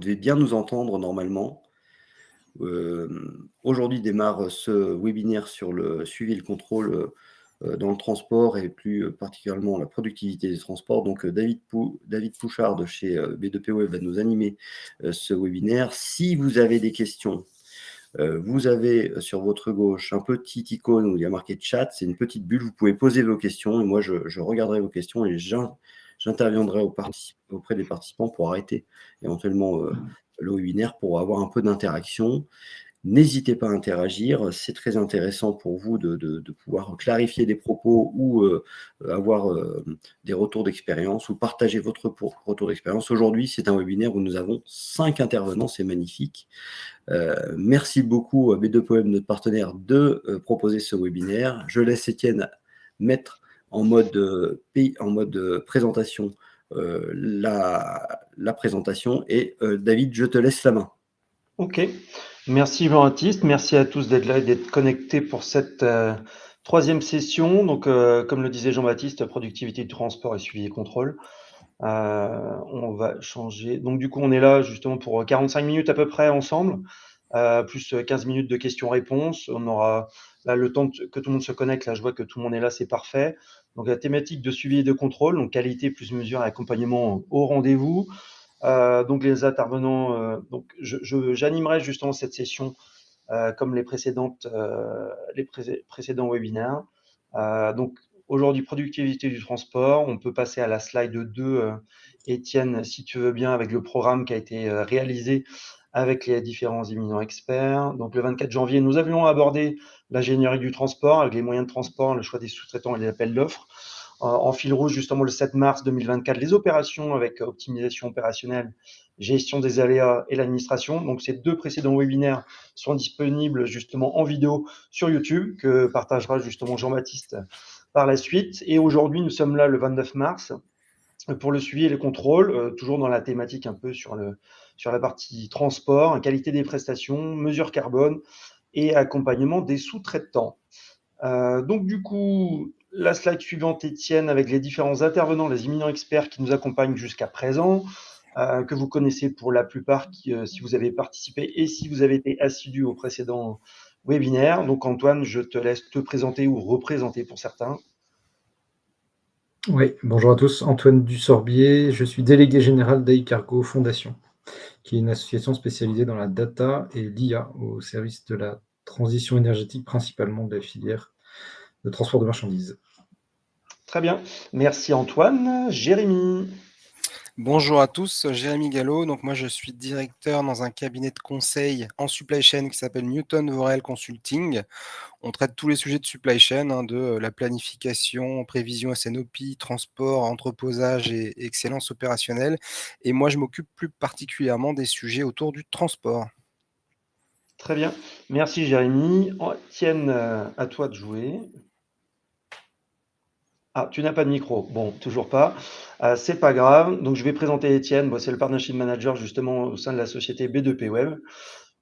devez bien nous entendre normalement. Aujourd'hui démarre ce webinaire sur le suivi et le contrôle dans le transport et plus particulièrement la productivité des transports. Donc David Pouchard de chez B2P Web va nous animer ce webinaire. Si vous avez des questions, vous avez sur votre gauche un petit icône où il y a marqué chat, c'est une petite bulle, vous pouvez poser vos questions et moi je regarderai vos questions et j'interviendrai auprès des participants pour arrêter éventuellement le webinaire pour avoir un peu d'interaction. N'hésitez pas à interagir, c'est très intéressant pour vous de pouvoir clarifier des propos ou avoir des retours d'expérience ou partager votre retour d'expérience. Aujourd'hui, c'est un webinaire où nous avons 5 intervenants, c'est magnifique. Merci beaucoup à B2P, notre partenaire, de proposer ce webinaire. Je laisse Étienne mettre en mode présentation la présentation et David, je te laisse la main. Ok, merci Jean-Baptiste, merci à tous d'être là et d'être connectés pour cette troisième session. Donc, comme le disait Jean-Baptiste, productivité du transport et suivi et contrôle. On va changer. Donc, du coup, on est là justement pour 45 minutes à peu près ensemble, plus 15 minutes de questions-réponses. On aura là le temps que tout le monde se connecte. Là, je vois que tout le monde est là, c'est parfait. Donc, la thématique de suivi et de contrôle, donc qualité plus mesure et accompagnement au rendez-vous. Donc les intervenants, donc j'animerai justement cette session comme les précédents webinaires. Donc aujourd'hui, productivité du transport. On peut passer à la slide 2, Étienne, si tu veux bien, avec le programme qui a été réalisé avec les différents éminents experts. Donc le 24 janvier, nous avions abordé l'ingénierie du transport avec les moyens de transport, le choix des sous-traitants et les appels d'offres. En fil rouge, justement, le 7 mars 2024, les opérations avec optimisation opérationnelle, gestion des aléas et l'administration. Donc, ces 2 précédents webinaires sont disponibles justement en vidéo sur YouTube, que partagera justement Jean-Baptiste par la suite. Et aujourd'hui, nous sommes là le 29 mars pour le suivi et le contrôle, toujours dans la thématique un peu sur la partie transport, qualité des prestations, mesure carbone et accompagnement des sous-traitants. Donc du coup, la slide suivante, Étienne, avec les différents intervenants, les éminents experts qui nous accompagnent jusqu'à présent, que vous connaissez pour la plupart si vous avez participé et si vous avez été assidu au précédent webinaire. Donc Antoine, je te laisse te présenter ou représenter pour certains. Oui, bonjour à tous, Antoine Dussorbier, je suis délégué général d'Eicargo Fondation, qui est une association spécialisée dans la data et l'IA au service de la transition énergétique, principalement de la filière de transport de marchandises. Très bien, merci Antoine. Jérémy. Bonjour à tous, Jérémy Gallo. Donc moi je suis directeur dans un cabinet de conseil en supply chain qui s'appelle Newton Vorel Consulting. On traite tous les sujets de supply chain, de la planification, prévision SNOP, transport, entreposage et excellence opérationnelle. Et moi je m'occupe plus particulièrement des sujets autour du transport. Très bien, merci Jérémy. Étienne, à toi de jouer. Ah, tu n'as pas de micro. Bon, toujours pas. C'est pas grave. Donc, je vais présenter Étienne. Bon, c'est le partnership manager justement au sein de la société B2P Web,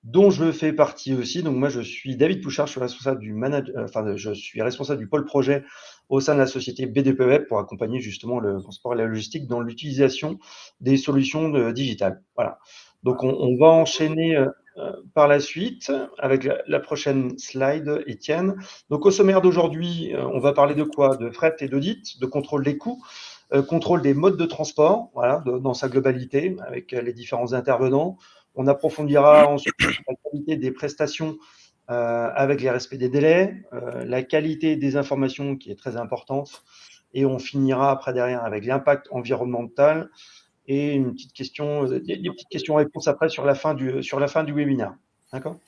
dont je fais partie aussi. Donc, moi, je suis David Pouchard. Je suis responsable je suis responsable du pôle projet au sein de la société B2P Web pour accompagner justement le transport et la logistique dans l'utilisation des solutions digitales. Voilà. Donc, on va enchaîner par la suite avec la prochaine slide, Étienne. Donc, au sommaire d'aujourd'hui, on va parler de quoi? De fret et d'audit, de contrôle des coûts, contrôle des modes de transport, voilà, dans sa globalité, avec les différents intervenants. On approfondira ensuite la qualité des prestations avec les respects des délais, la qualité des informations qui est très importante, et on finira après derrière avec l'impact environnemental et une petite question, des petites questions-réponses après sur la fin du webinaire. D'accord?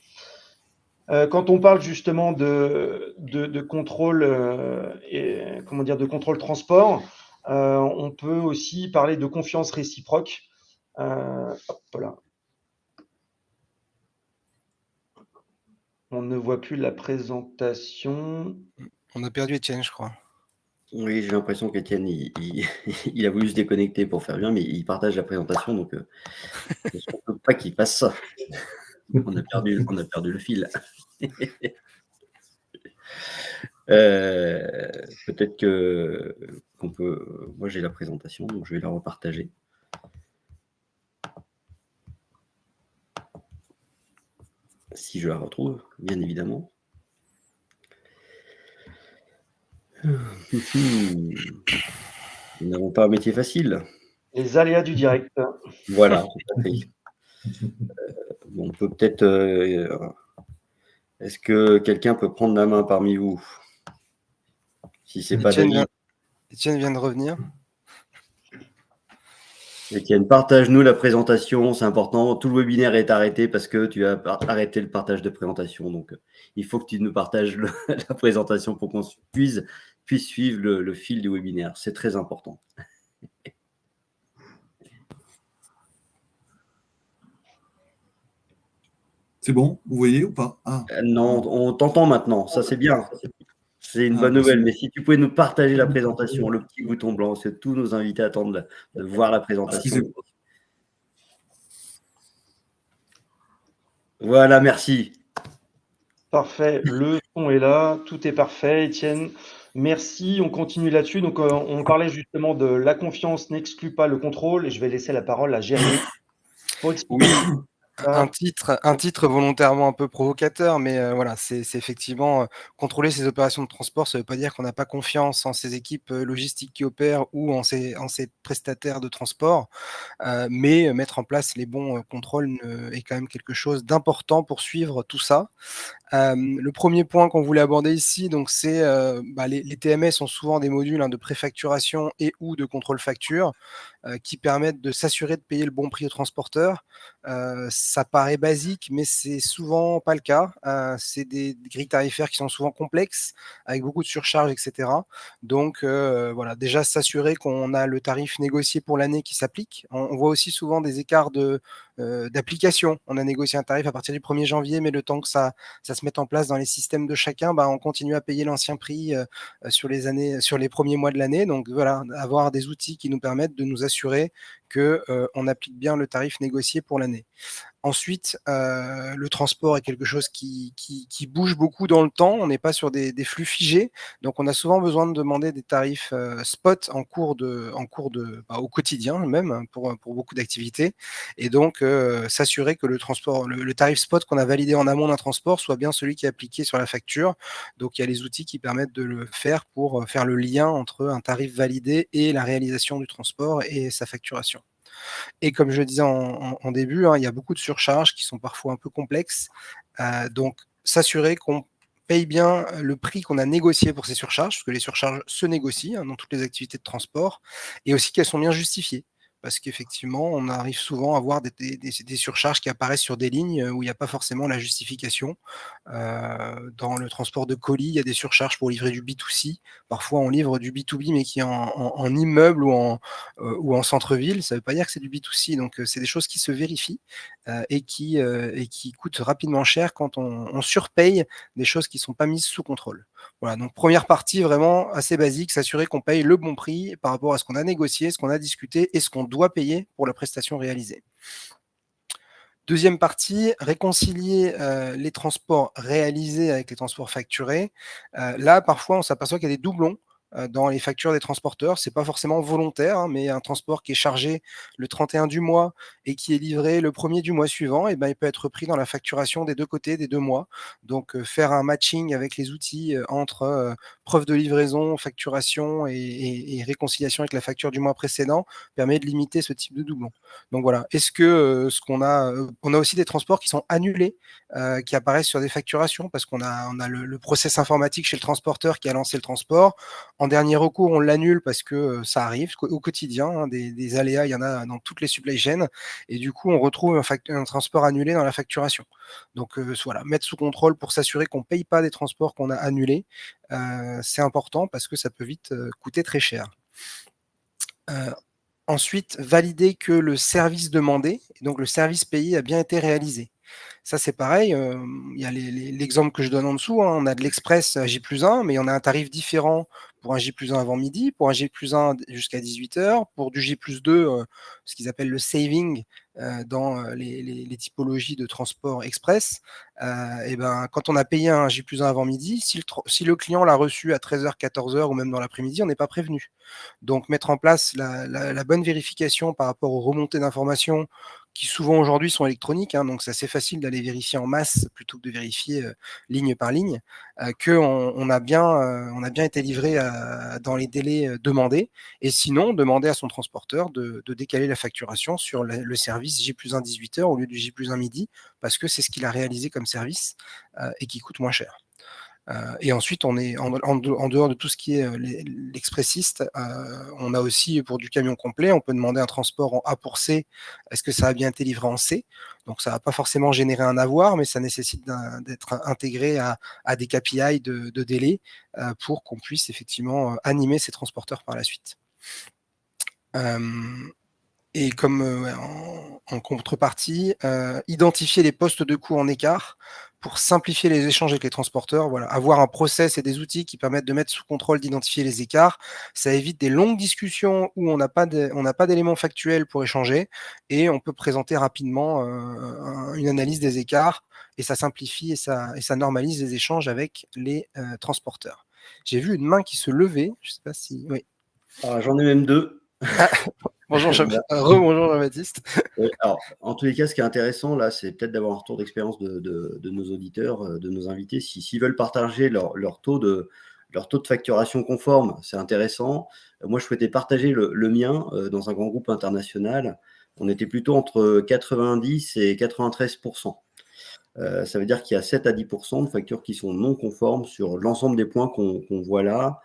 Quand on parle justement de contrôle de contrôle transport, on peut aussi parler de confiance réciproque. Hop là. On ne voit plus la présentation. On a perdu Étienne, je crois. Oui, j'ai l'impression qu'Étienne, il a voulu se déconnecter pour faire bien, mais il partage la présentation, donc je ne peux pas qu'il fasse ça. On a perdu le fil. Peut-être qu'on peut... Moi, j'ai la présentation, donc je vais la repartager. si je la retrouve, bien évidemment. Nous n'avons pas un métier facile. Les aléas du direct. Voilà, tout à fait. On peut peut-être... est-ce que quelqu'un peut prendre la main parmi vous? Si c'est pas David. Étienne vient de revenir. Étienne, partage-nous la présentation, c'est important. Tout le webinaire est arrêté parce que tu as arrêté le partage de présentation. Donc, il faut que tu nous partages la présentation pour qu'on puisse suivre le fil du webinaire. C'est très important. C'est bon, vous voyez ou pas? Non, on t'entend maintenant. Ça, c'est bien. C'est une bonne nouvelle. Mais si tu pouvais nous partager la présentation, le petit bouton blanc, parce que tous nos invités attendent de voir la présentation. Voilà, merci. Parfait, le son est là, tout est parfait, Étienne. Merci, on continue là-dessus. Donc, on parlait justement de la confiance n'exclut pas le contrôle, et je vais laisser la parole à Jérémy pour expliquer. Oui, un titre volontairement un peu provocateur, mais voilà, c'est effectivement contrôler ces opérations de transport. Ça ne veut pas dire qu'on n'a pas confiance en ces équipes logistiques qui opèrent ou en ces prestataires de transport, mais mettre en place les bons contrôles est quand même quelque chose d'important pour suivre tout ça. Le premier point qu'on voulait aborder ici, donc c'est les TMS sont souvent des modules de préfacturation et ou de contrôle facture qui permettent de s'assurer de payer le bon prix au transporteur. Ça paraît basique, mais c'est souvent pas le cas. C'est des grilles tarifaires qui sont souvent complexes, avec beaucoup de surcharges, etc. Donc voilà, déjà s'assurer qu'on a le tarif négocié pour l'année qui s'applique. On voit aussi souvent des écarts d'application. On a négocié un tarif à partir du 1er janvier, mais le temps que ça se mette en place dans les systèmes de chacun, on continue à payer l'ancien prix sur les premiers mois de l'année. Donc voilà, avoir des outils qui nous permettent de nous assurer qu'on applique bien le tarif négocié pour l'année. Ensuite, le transport est quelque chose qui bouge beaucoup dans le temps. On n'est pas sur des flux figés, donc on a souvent besoin de demander des tarifs spot au quotidien même pour beaucoup d'activités, et donc s'assurer que le tarif spot qu'on a validé en amont d'un transport soit bien celui qui est appliqué sur la facture. Donc il y a les outils qui permettent de le faire pour faire le lien entre un tarif validé et la réalisation du transport et sa facturation. Et comme je le disais en début, il y a beaucoup de surcharges qui sont parfois un peu complexes. Donc, s'assurer qu'on paye bien le prix qu'on a négocié pour ces surcharges, parce que les surcharges se négocient dans toutes les activités de transport, et aussi qu'elles sont bien justifiées. Parce qu'effectivement, on arrive souvent à avoir des surcharges qui apparaissent sur des lignes où il n'y a pas forcément la justification. Dans le transport de colis, il y a des surcharges pour livrer du B2C. Parfois, on livre du B2B, mais qui est en immeuble ou en centre-ville. Ça ne veut pas dire que c'est du B2C. Donc, c'est des choses qui se vérifient et qui coûtent rapidement cher quand on surpaye des choses qui ne sont pas mises sous contrôle. Voilà, donc première partie vraiment assez basique, s'assurer qu'on paye le bon prix par rapport à ce qu'on a négocié, ce qu'on a discuté et ce qu'on doit payer pour la prestation réalisée. Deuxième partie, réconcilier les transports réalisés avec les transports facturés. Là, parfois, on s'aperçoit qu'il y a des doublons dans les factures des transporteurs. C'est pas forcément volontaire, mais un transport qui est chargé le 31 du mois et qui est livré le 1er du mois suivant, il peut être pris dans la facturation des deux côtés des 2 mois. Donc, faire un matching avec les outils entre preuve de livraison, facturation et réconciliation avec la facture du mois précédent permet de limiter ce type de doublon. Donc voilà, est-ce que on a aussi des transports qui sont annulés, qui apparaissent sur des facturations parce qu'on a le process informatique chez le transporteur qui a lancé le transport. En dernier recours, on l'annule parce que ça arrive au quotidien, des aléas, il y en a dans toutes les supply chains, et du coup, on retrouve un transport annulé dans la facturation. Donc voilà, mettre sous contrôle pour s'assurer qu'on ne paye pas des transports qu'on a annulés, c'est important parce que ça peut vite coûter très cher. Ensuite, valider que le service demandé, donc le service payé, a bien été réalisé. Ça, c'est pareil, il y a l'exemple que je donne en dessous, on a de l'express à J+1, mais on a un tarif différent pour un J+1 avant midi, pour un J+1 jusqu'à 18h, pour du J+2, ce qu'ils appellent le saving dans les typologies de transport express. Quand on a payé un J+1 avant midi, si le client l'a reçu à 13h, 14h ou même dans l'après-midi, on n'est pas prévenu. Donc, mettre en place la bonne vérification par rapport aux remontées d'informations qui souvent aujourd'hui sont électroniques, hein, donc c'est assez facile d'aller vérifier en masse plutôt que de vérifier ligne par ligne, qu'on a bien été livré dans les délais demandés, et sinon demander à son transporteur de décaler la facturation sur le service J+1 18h au lieu du J+1 midi, parce que c'est ce qu'il a réalisé comme service et qui coûte moins cher. Et ensuite, on est en dehors de tout ce qui est l'expressiste, on a aussi pour du camion complet, on peut demander un transport en A pour C. Est-ce que ça a bien été livré en C? Donc ça va pas forcément générer un avoir, mais ça nécessite d'être intégré à des KPI de délai pour qu'on puisse effectivement animer ces transporteurs par la suite. Et comme en contrepartie, identifier les postes de coûts en écart pour simplifier les échanges avec les transporteurs. Voilà, avoir un process et des outils qui permettent de mettre sous contrôle, d'identifier les écarts. Ça évite des longues discussions où on n'a pas d'éléments factuels pour échanger, et on peut présenter rapidement une analyse des écarts, et ça simplifie et ça normalise les échanges avec les transporteurs. J'ai vu une main qui se levait, je ne sais pas si... Oui. Alors, j'en ai même deux. Bonjour rebonjour Jean-Baptiste. Oui, alors, en tous les cas, ce qui est intéressant, là, c'est peut-être d'avoir un retour d'expérience de nos auditeurs, de nos invités. S'ils veulent partager leur taux de facturation conforme, c'est intéressant. Moi, je souhaitais partager le mien dans un grand groupe international. On était plutôt entre 90 et 93%. Ça veut dire qu'il y a 7 à 10% de factures qui sont non conformes sur l'ensemble des points qu'on voit là.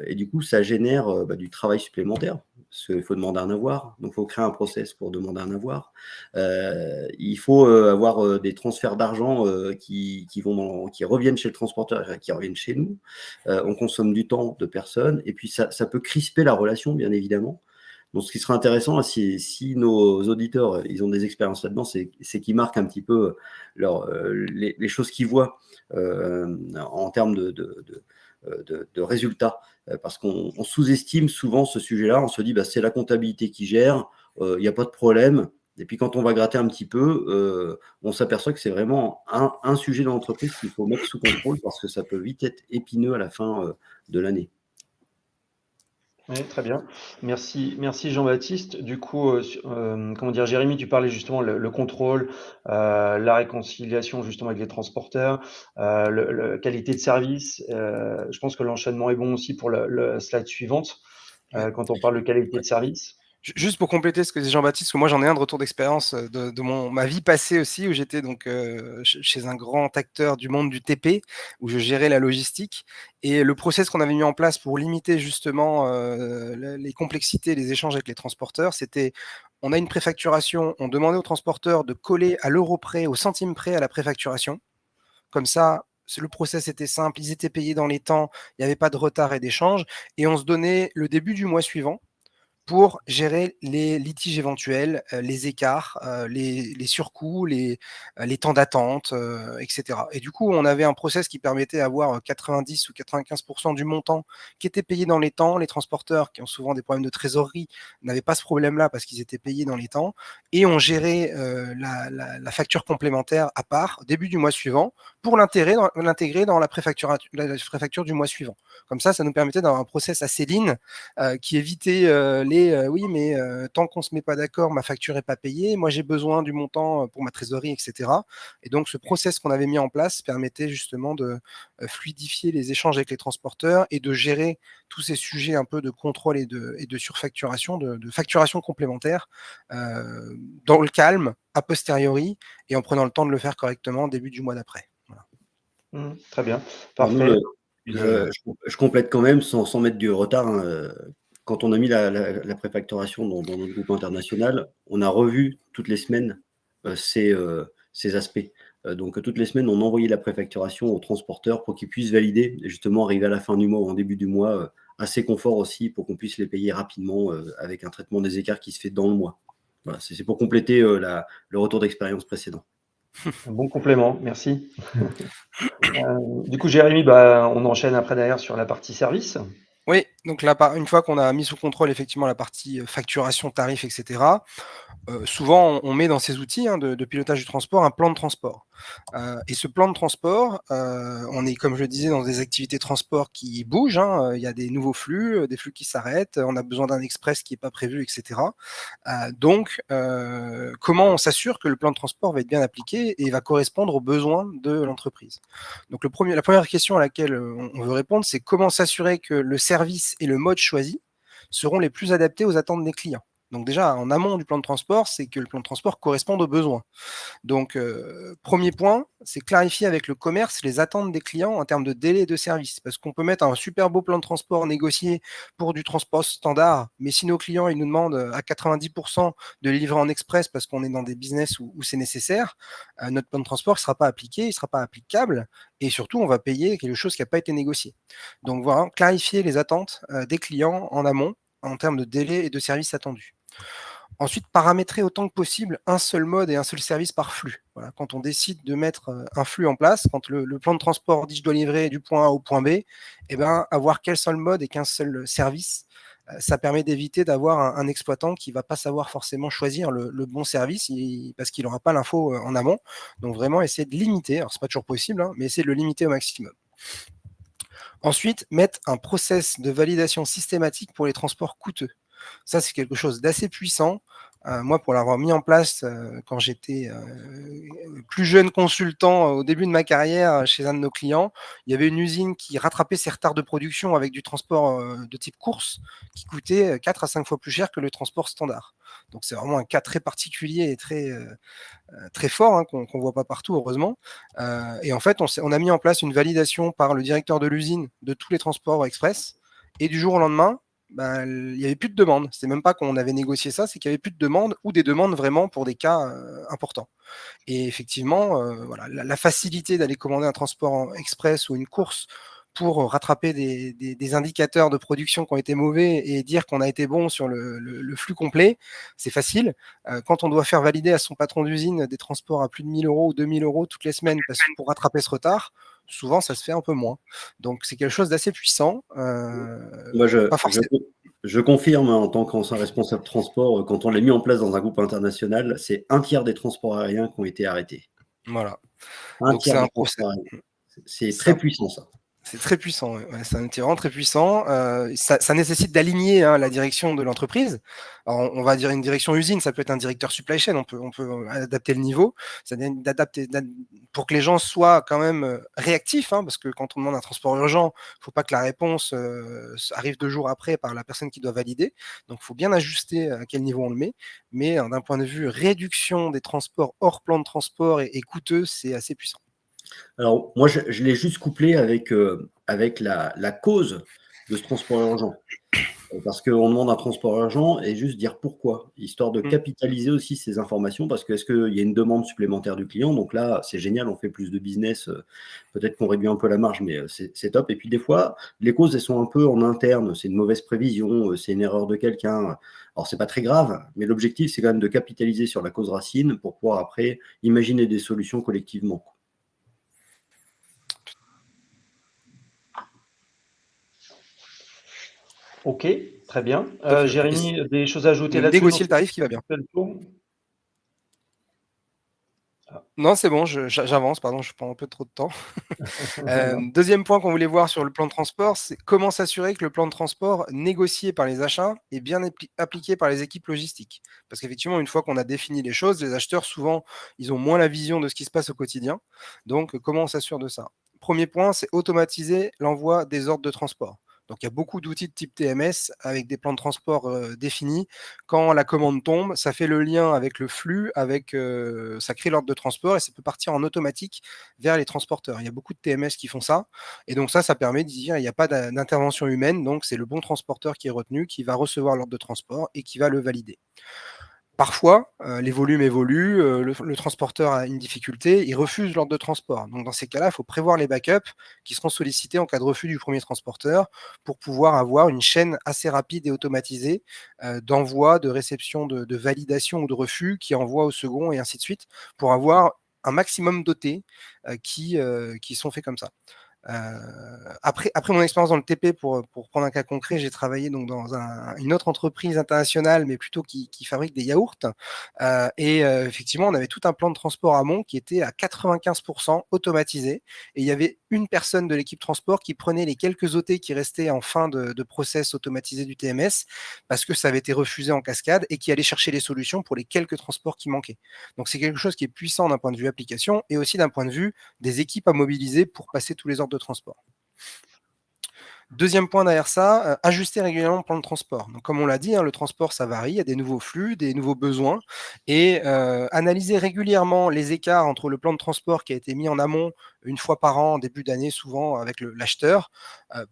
Et du coup, ça génère du travail supplémentaire, parce qu'il faut demander un avoir, donc il faut créer un process pour demander un avoir. Il faut avoir des transferts d'argent qui reviennent chez le transporteur et qui reviennent chez nous. On consomme du temps de personnes, et puis ça peut crisper la relation, bien évidemment. Donc, ce qui serait intéressant, si nos auditeurs ils ont des expériences là-dedans, c'est qu'ils marquent un petit peu les choses qu'ils voient en termes de résultats, parce qu'on sous-estime souvent ce sujet-là. On se dit c'est la comptabilité qui gère, il n'y a pas de problème. Et puis quand on va gratter un petit peu, on s'aperçoit que c'est vraiment un sujet dans l'entreprise qu'il faut mettre sous contrôle, parce que ça peut vite être épineux à la fin de l'année. Oui, très bien. Merci Jean-Baptiste. Du coup, Jérémy, tu parlais justement le contrôle, la réconciliation justement avec les transporteurs, la qualité de service. Je pense que l'enchaînement est bon aussi pour la slide suivante, quand on parle de qualité de service. Juste pour compléter ce que dit Jean-Baptiste, parce que moi j'en ai un de retour d'expérience de ma vie passée aussi, où j'étais donc chez un grand acteur du monde du TP, où je gérais la logistique, et le process qu'on avait mis en place pour limiter justement les complexités, les échanges avec les transporteurs, c'était: on a une préfacturation, on demandait aux transporteurs de coller à l'euro près, au centime près à la préfacturation. Comme ça, le process était simple, ils étaient payés dans les temps, il n'y avait pas de retard et d'échange, et on se donnait le début du mois suivant pour gérer les litiges éventuels, les écarts, les surcoûts, les temps d'attente, etc. Et du coup, on avait un process qui permettait d'avoir 90 ou 95% du montant qui était payé dans les temps. Les transporteurs, qui ont souvent des problèmes de trésorerie, n'avaient pas ce problème-là parce qu'ils étaient payés dans les temps. Et on gérait la facture complémentaire à part, au début du mois suivant, pour l'intégrer dans la préfacture du mois suivant. Comme ça nous permettait d'avoir un process assez lean qui évitait oui, mais tant qu'on ne se met pas d'accord, ma facture n'est pas payée, moi j'ai besoin du montant pour ma trésorerie, etc. Et donc ce process qu'on avait mis en place permettait justement de fluidifier les échanges avec les transporteurs et de gérer tous ces sujets un peu de contrôle et de surfacturation, de facturation complémentaire, dans le calme, a posteriori, et en prenant le temps de le faire correctement au début du mois d'après. Voilà. Très bien, parfait. Je complète quand même, sans mettre du retard. Quand on a mis la préfacturation dans notre groupe international, on a revu toutes les semaines ces aspects. Donc toutes les semaines, on envoyait la préfacturation aux transporteurs pour qu'ils puissent valider, et justement arriver à la fin du mois ou en début du mois, assez confort aussi, pour qu'on puisse les payer rapidement avec un traitement des écarts qui se fait dans le mois. Voilà, c'est pour compléter le retour d'expérience précédent. Un bon complément, merci. Du coup, Jérémy, on enchaîne après derrière sur la partie service. Oui, Donc là, une fois qu'on a mis sous contrôle effectivement la partie facturation, tarif, etc., souvent on met dans ces outils de pilotage du transport un plan de transport. Et ce plan de transport, on est, comme je le disais, dans des activités de transport qui bougent. Il y a des nouveaux flux, des flux qui s'arrêtent, on a besoin d'un express qui n'est pas prévu, etc. Donc, comment on s'assure que le plan de transport va être bien appliqué et va correspondre aux besoins de l'entreprise? Donc, la première question à laquelle on veut répondre, c'est comment s'assurer que le service et le mode choisi seront les plus adaptés aux attentes des clients. Donc déjà, en amont du plan de transport, c'est que le plan de transport corresponde aux besoins. Donc, premier point, c'est clarifier avec le commerce les attentes des clients en termes de délai de service. Parce qu'on peut mettre un super beau plan de transport négocié pour du transport standard, mais si nos clients ils nous demandent à 90% de livrer en express parce qu'on est dans des business où c'est nécessaire, notre plan de transport ne sera pas appliqué, il ne sera pas applicable, et surtout, on va payer quelque chose qui n'a pas été négocié. Donc voilà, clarifier les attentes des clients en amont en termes de délai et de service attendus. Ensuite, paramétrer autant que possible un seul mode et un seul service par flux. Voilà, quand on décide de mettre un flux en place, quand le plan de transport dit je dois livrer du point A au point B, eh ben, avoir qu'un seul mode et qu'un seul service, ça permet d'éviter d'avoir un exploitant qui ne va pas savoir forcément choisir le bon service parce qu'il n'aura pas l'info en amont. Donc vraiment essayer de limiter, alors c'est pas toujours possible, mais essayer de le limiter au maximum. Ensuite, mettre un process de validation systématique pour les transports coûteux. Ça, c'est quelque chose d'assez puissant. Moi, pour l'avoir mis en place quand j'étais plus jeune consultant au début de ma carrière chez un de nos clients, il y avait une usine qui rattrapait ses retards de production avec du transport de type course qui coûtait 4 à 5 fois plus cher que le transport standard. Donc, c'est vraiment un cas très particulier et très fort qu'on ne voit pas partout, heureusement. Et en fait, on a mis en place une validation par le directeur de l'usine de tous les transports express. Et du jour au lendemain, il n'y avait plus de demande. C'est même pas qu'on avait négocié ça, c'est qu'il n'y avait plus de demande ou des demandes vraiment pour des cas importants. Et effectivement, voilà, la facilité d'aller commander un transport express ou une course pour rattraper des indicateurs de production qui ont été mauvais et dire qu'on a été bon sur le flux complet, c'est facile. Quand on doit faire valider à son patron d'usine des transports à plus de 1 000 € ou 2 000 € toutes les semaines pour rattraper ce retard, souvent ça se fait un peu moins. Donc c'est quelque chose d'assez puissant. Moi, pas forcément. je confirme en tant qu'ancien responsable transport, quand on l'a mis en place dans un groupe international, c'est 1/3 des transports aériens qui ont été arrêtés. Voilà. 1/3 Donc c'est un des process. transports aériens. C'est très puissant, ça. C'est très puissant, ouais. C'est un outil vraiment très puissant. Ça nécessite d'aligner la direction de l'entreprise. Alors, on va dire une direction usine, ça peut être un directeur supply chain, on peut adapter le niveau, d'adapter pour que les gens soient quand même réactifs, parce que quand on demande un transport urgent, il ne faut pas que la réponse arrive 2 jours après par la personne qui doit valider. Donc, il faut bien ajuster à quel niveau on le met. Mais d'un point de vue réduction des transports hors plan de transport et coûteux, c'est assez puissant. Alors, moi, je l'ai juste couplé avec la cause de ce transport urgent. Parce qu'on demande un transport urgent et juste dire pourquoi, histoire de capitaliser aussi ces informations, parce que est-ce qu'il y a une demande supplémentaire du client? Donc là, c'est génial, on fait plus de business, peut-être qu'on réduit un peu la marge, mais c'est top. Et puis des fois, les causes, elles sont un peu en interne, c'est une mauvaise prévision, c'est une erreur de quelqu'un. Alors, c'est pas très grave, mais l'objectif, c'est quand même de capitaliser sur la cause racine pour pouvoir après imaginer des solutions collectivement. Ok, très bien. Tout à fait. Jérémy, des choses à ajouter De là-dessus? négocier le tarif qui va bien. Non, c'est bon, j'avance, pardon, je prends un peu trop de temps. Deuxième point qu'on voulait voir sur le plan de transport, c'est comment s'assurer que le plan de transport négocié par les achats est bien appliqué par les équipes logistiques. Parce qu'effectivement, une fois qu'on a défini les choses, les acheteurs, souvent, ils ont moins la vision de ce qui se passe au quotidien. Donc, comment on s'assure de ça? Premier point, c'est automatiser l'envoi des ordres de transport. Donc, il y a beaucoup d'outils de type TMS avec des plans de transport définis. Quand la commande tombe, ça fait le lien avec le flux, ça crée l'ordre de transport et ça peut partir en automatique vers les transporteurs. Il y a beaucoup de TMS qui font ça. Et donc ça permet de dire il n'y a pas d'intervention humaine. Donc, c'est le bon transporteur qui est retenu, qui va recevoir l'ordre de transport et qui va le valider. Parfois, les volumes évoluent, le transporteur a une difficulté, il refuse l'ordre de transport. Donc dans ces cas-là, il faut prévoir les backups qui seront sollicités en cas de refus du premier transporteur pour pouvoir avoir une chaîne assez rapide et automatisée d'envoi, de réception, de validation ou de refus qui envoie au second et ainsi de suite pour avoir un maximum d'OT qui sont faits comme ça. Après mon expérience dans le TP, pour prendre un cas concret, j'ai travaillé donc dans une autre entreprise internationale, mais plutôt qui fabrique des yaourts. Effectivement, on avait tout un plan de transport amont qui était à 95% automatisé. Et il y avait une personne de l'équipe transport qui prenait les quelques OT qui restaient en fin de process automatisé du TMS, parce que ça avait été refusé en cascade, et qui allait chercher les solutions pour les quelques transports qui manquaient. Donc c'est quelque chose qui est puissant d'un point de vue application et aussi d'un point de vue des équipes à mobiliser pour passer tous les ordres de transport. Deuxième point derrière ça, ajuster régulièrement le plan de transport. Donc, comme on l'a dit, le transport, ça varie, il y a des nouveaux flux, des nouveaux besoins, et analyser régulièrement les écarts entre le plan de transport qui a été mis en amont une fois par an, en début d'année, souvent avec l'acheteur,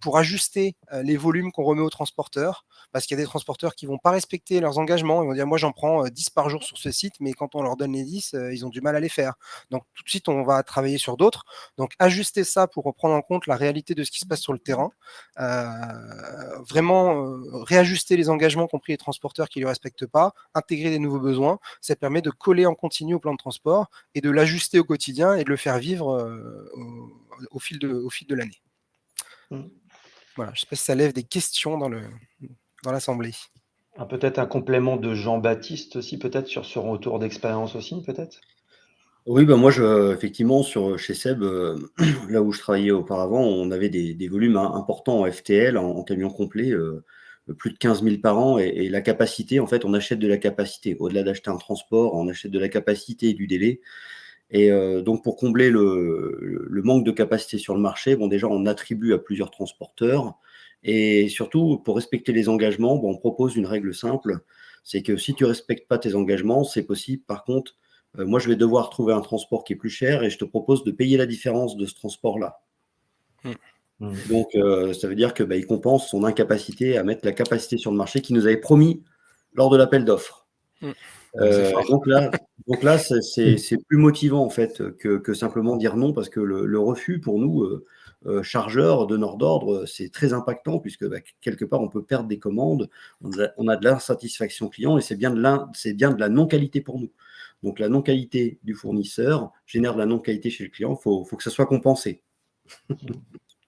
pour ajuster les volumes qu'on remet aux transporteurs, parce qu'il y a des transporteurs qui ne vont pas respecter leurs engagements, ils vont dire, moi j'en prends 10 par jour sur ce site, mais quand on leur donne les 10, ils ont du mal à les faire. Donc, tout de suite, on va travailler sur d'autres. Donc, ajuster ça pour prendre en compte la réalité de ce qui se passe sur le terrain. Vraiment réajuster les engagements, compris les transporteurs qui ne le respectent pas, intégrer des nouveaux besoins, ça permet de coller en continu au plan de transport et de l'ajuster au quotidien et de le faire vivre au fil de l'année. Voilà, je ne sais pas si ça lève des questions dans l'assemblée. Peut-être un complément de Jean-Baptiste aussi, peut-être sur ce retour d'expérience aussi, peut-être. Oui, moi, effectivement, chez Seb, là où je travaillais auparavant, on avait des volumes importants en FTL, en camion complet, plus de 15 000 par an. Et la capacité, en fait, on achète de la capacité. Au-delà d'acheter un transport, on achète de la capacité et du délai. Et donc, pour combler le manque de capacité sur le marché, déjà, on attribue à plusieurs transporteurs. Et surtout, pour respecter les engagements, on propose une règle simple. C'est que si tu ne respectes pas tes engagements, c'est possible. Par contre, moi, je vais devoir trouver un transport qui est plus cher et je te propose de payer la différence de ce transport-là. Donc, ça veut dire qu'il compense son incapacité à mettre la capacité sur le marché qu'il nous avait promis lors de l'appel d'offres. Donc là, c'est plus motivant en fait que simplement dire non, parce que le refus pour nous, chargeurs, donneurs d'ordre, c'est très impactant, puisque quelque part on peut perdre des commandes, on a de l'insatisfaction client, et c'est bien de la non-qualité pour nous. Donc la non-qualité du fournisseur génère de la non-qualité chez le client, il faut que ça soit compensé.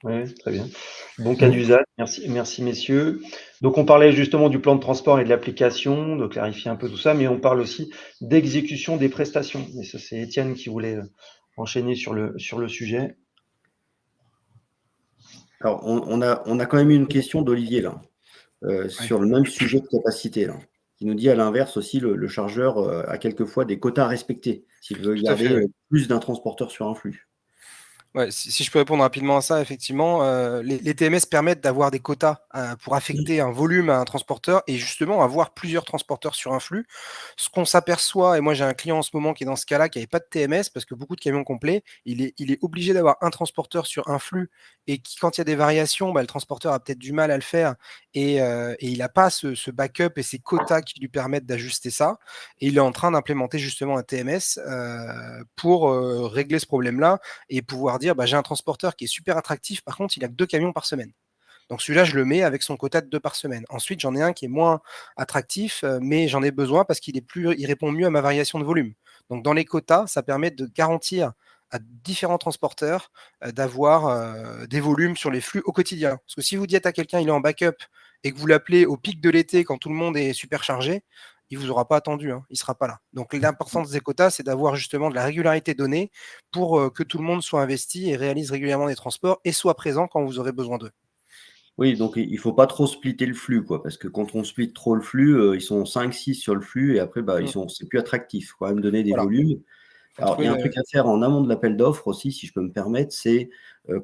Oui, très bien. Bon cas d'usage, merci messieurs. Donc on parlait justement du plan de transport et de l'application, de clarifier un peu tout ça, mais on parle aussi d'exécution des prestations. Et ça, c'est Étienne qui voulait enchaîner sur le sujet. Alors on a quand même eu une question d'Olivier là, sur le même sujet de capacité là, qui nous dit à l'inverse aussi, le chargeur a quelquefois des quotas à respecter s'il veut garder plus d'un transporteur sur un flux. Ouais, si je peux répondre rapidement à ça, effectivement, les TMS permettent d'avoir des quotas pour affecter un volume à un transporteur et justement avoir plusieurs transporteurs sur un flux. Ce qu'on s'aperçoit, et moi j'ai un client en ce moment qui est dans ce cas-là, qui n'avait pas de TMS parce que beaucoup de camions complets, il est obligé d'avoir un transporteur sur un flux, et quand il y a des variations, le transporteur a peut-être du mal à le faire, et il n'a pas ce backup et ces quotas qui lui permettent d'ajuster ça. Et il est en train d'implémenter justement un TMS pour régler ce problème-là et pouvoir dire j'ai un transporteur qui est super attractif, par contre il a que 2 camions par semaine. Donc celui-là, je le mets avec son quota de 2 par semaine. Ensuite, j'en ai un qui est moins attractif, mais j'en ai besoin parce qu'il répond mieux à ma variation de volume. Donc dans les quotas, ça permet de garantir à différents transporteurs d'avoir des volumes sur les flux au quotidien. Parce que si vous dites à quelqu'un il est en backup et que vous l'appelez au pic de l'été quand tout le monde est super chargé, il ne vous aura pas attendu, il ne sera pas là. Donc l'importance des quotas, c'est d'avoir justement de la régularité donnée pour que tout le monde soit investi et réalise régulièrement des transports et soit présent quand vous aurez besoin d'eux. Oui, donc il ne faut pas trop splitter le flux, parce que quand on split trop le flux, ils sont 5-6 sur le flux et après, c'est plus attractif. Il faut quand même donner des volumes. Alors, il y a un truc à faire en amont de l'appel d'offres aussi, si je peux me permettre, c'est